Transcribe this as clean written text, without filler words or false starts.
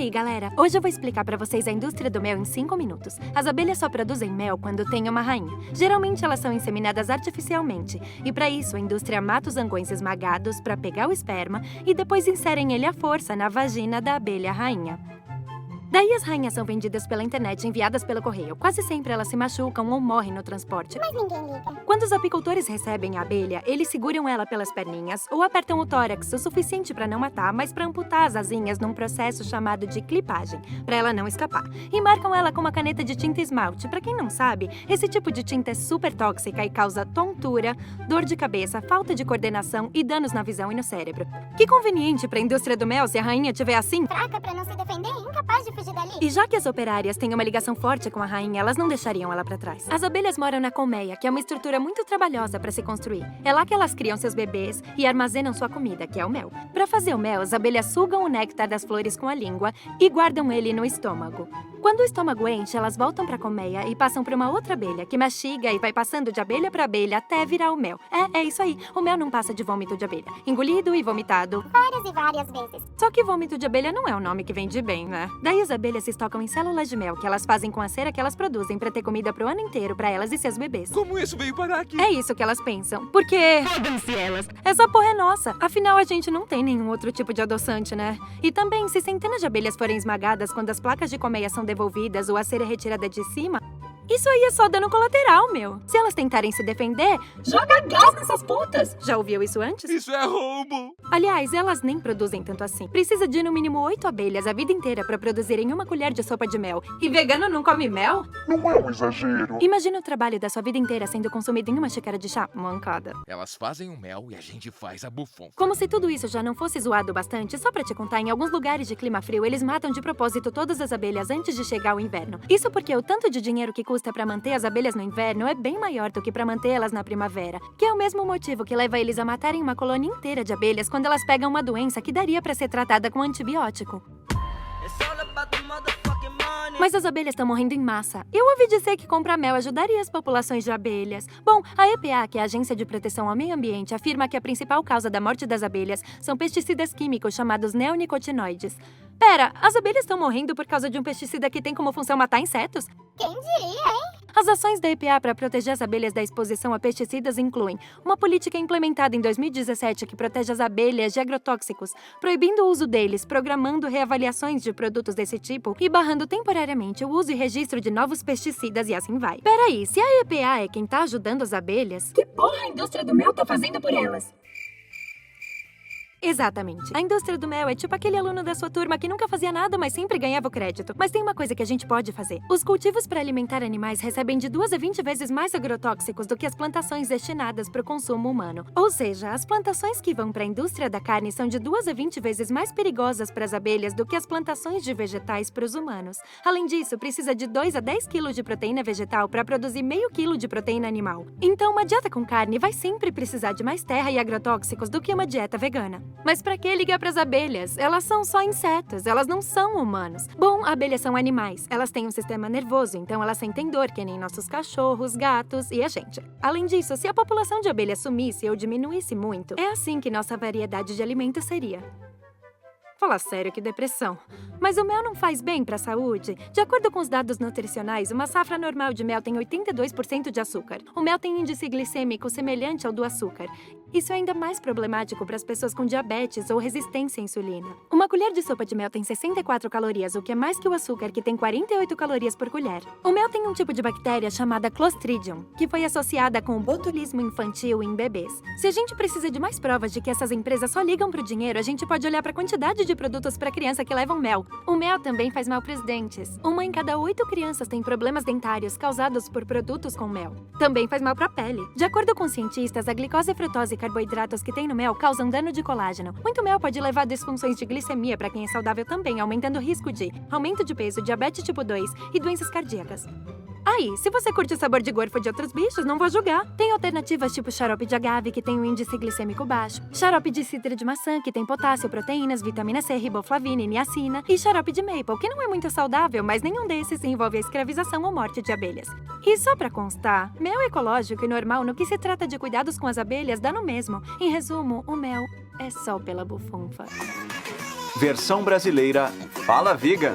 aí, galera? Hoje eu vou explicar pra vocês a indústria do mel em 5 minutos. As abelhas só produzem mel quando tem uma rainha. Geralmente elas são inseminadas artificialmente. E pra isso, a indústria mata os zangões esmagados pra pegar o esperma e depois inserem ele à força na vagina da abelha rainha. Daí as rainhas são vendidas pela internet, enviadas pelo correio. Quase sempre elas se machucam ou morrem no transporte. Mas ninguém liga. Quando os apicultores recebem a abelha, eles seguram ela pelas perninhas ou apertam o tórax o suficiente para não matar, mas para amputar as asinhas num processo chamado de clipagem, para ela não escapar. E marcam ela com uma caneta de tinta esmalte. Para quem não sabe, esse tipo de tinta é super tóxica e causa tontura, dor de cabeça, falta de coordenação e danos na visão e no cérebro. Que conveniente para a indústria do mel se a rainha tiver assim. Fraca pra não se defender e incapaz de fugir dali. E já que as operárias têm uma ligação forte com a rainha, elas não deixariam ela pra trás. As abelhas moram na colmeia, que é uma estrutura muito trabalhosa pra se construir. É lá que elas criam seus bebês e armazenam sua comida, que é o mel. Pra fazer o mel, as abelhas sugam o néctar das flores com a língua e guardam ele no estômago. Quando o estômago enche, elas voltam pra colmeia e passam pra uma outra abelha, que mastiga e vai passando de abelha pra abelha até virar o mel. É isso aí. O mel não passa de vômito de abelha. Engolido e vomitado. Várias e várias vezes. Só que vômito de abelha não é um nome que vende bem, né? Daí as abelhas se estocam em células de mel que elas fazem com a cera que elas produzem pra ter comida pro ano inteiro pra elas e seus bebês. Como isso veio parar aqui? É isso que elas pensam. Porque... Fodam-se elas! Essa porra é nossa. Afinal, a gente não tem nenhum outro tipo de adoçante, né? E também, se centenas de abelhas forem esmagadas quando as placas de colmeia são devolvidas ou a cera é retirada de cima... Isso aí é só dano colateral, meu. Se elas tentarem se defender, joga gás nessas putas! Já ouviu isso antes? Isso é roubo! Aliás, elas nem produzem tanto assim. Precisa de no mínimo 8 abelhas a vida inteira pra produzirem uma colher de sopa de mel. E vegano não come mel? Não é um exagero. Imagina o trabalho da sua vida inteira sendo consumido em uma xícara de chá. Mancada. Elas fazem o mel e a gente faz a bufunfa. Como se tudo isso já não fosse zoado bastante, só pra te contar, em alguns lugares de clima frio, eles matam de propósito todas as abelhas antes de chegar o inverno. Isso porque o tanto de dinheiro que custa pra manter as abelhas no inverno é bem maior do que pra mantê-las na primavera, que é o mesmo motivo que leva eles a matarem uma colônia inteira de abelhas quando elas pegam uma doença que daria pra ser tratada com antibiótico. Mas as abelhas estão morrendo em massa. Eu ouvi dizer que comprar mel ajudaria as populações de abelhas. Bom, a EPA, que é a Agência de Proteção ao Meio Ambiente, afirma que a principal causa da morte das abelhas são pesticidas químicos chamados neonicotinoides. Pera, as abelhas estão morrendo por causa de um pesticida que tem como função matar insetos? Quem diria, hein? As ações da EPA para proteger as abelhas da exposição a pesticidas incluem uma política implementada em 2017 que protege as abelhas de agrotóxicos, proibindo o uso deles, programando reavaliações de produtos desse tipo e barrando temporariamente o uso e registro de novos pesticidas e assim vai. Peraí, se a EPA é quem tá ajudando as abelhas, que porra a indústria do mel tá fazendo por elas? Exatamente. A indústria do mel é tipo aquele aluno da sua turma que nunca fazia nada, mas sempre ganhava o crédito. Mas tem uma coisa que a gente pode fazer. Os cultivos para alimentar animais recebem de 2 a 20 vezes mais agrotóxicos do que as plantações destinadas para o consumo humano. Ou seja, as plantações que vão para a indústria da carne são de 2 a 20 vezes mais perigosas para as abelhas do que as plantações de vegetais para os humanos. Além disso, precisa de 2 a 10 quilos de proteína vegetal para produzir meio quilo de proteína animal. Então, uma dieta com carne vai sempre precisar de mais terra e agrotóxicos do que uma dieta vegana. Mas pra que ligar pras abelhas? Elas são só insetos, elas não são humanos. Bom, abelhas são animais. Elas têm um sistema nervoso, então elas sentem dor, que nem nossos cachorros, gatos e a gente. Além disso, se a população de abelhas sumisse ou diminuísse muito, é assim que nossa variedade de alimentos seria. Fala sério, que depressão. Mas o mel não faz bem para a saúde? De acordo com os dados nutricionais, uma safra normal de mel tem 82% de açúcar. O mel tem índice glicêmico semelhante ao do açúcar. Isso é ainda mais problemático para as pessoas com diabetes ou resistência à insulina. Uma colher de sopa de mel tem 64 calorias, o que é mais que o açúcar, que tem 48 calorias por colher. O mel tem um tipo de bactéria chamada Clostridium, que foi associada com o botulismo infantil em bebês. Se a gente precisa de mais provas de que essas empresas só ligam pro dinheiro, a gente pode olhar para a quantidade de produtos para criança que levam mel. O mel também faz mal para os dentes. 1 em cada 8 crianças tem problemas dentários causados por produtos com mel. Também faz mal para a pele. De acordo com cientistas, a glicose, frutose e carboidratos que tem no mel causam dano de colágeno. Muito mel pode levar a disfunções de glicemia para quem é saudável também, aumentando o risco de aumento de peso, diabetes tipo 2 e doenças cardíacas. Aí, se você curte o sabor de gorfo de outros bichos, não vou julgar. Tem alternativas tipo xarope de agave, que tem um índice glicêmico baixo, xarope de cidra de maçã, que tem potássio, proteínas, vitamina C, riboflavina e niacina, e xarope de maple, que não é muito saudável, mas nenhum desses envolve a escravização ou morte de abelhas. E só pra constar, mel ecológico e normal no que se trata de cuidados com as abelhas dá no mesmo. Em resumo, o mel é só pela bufunfa. Versão brasileira Fala Vegan.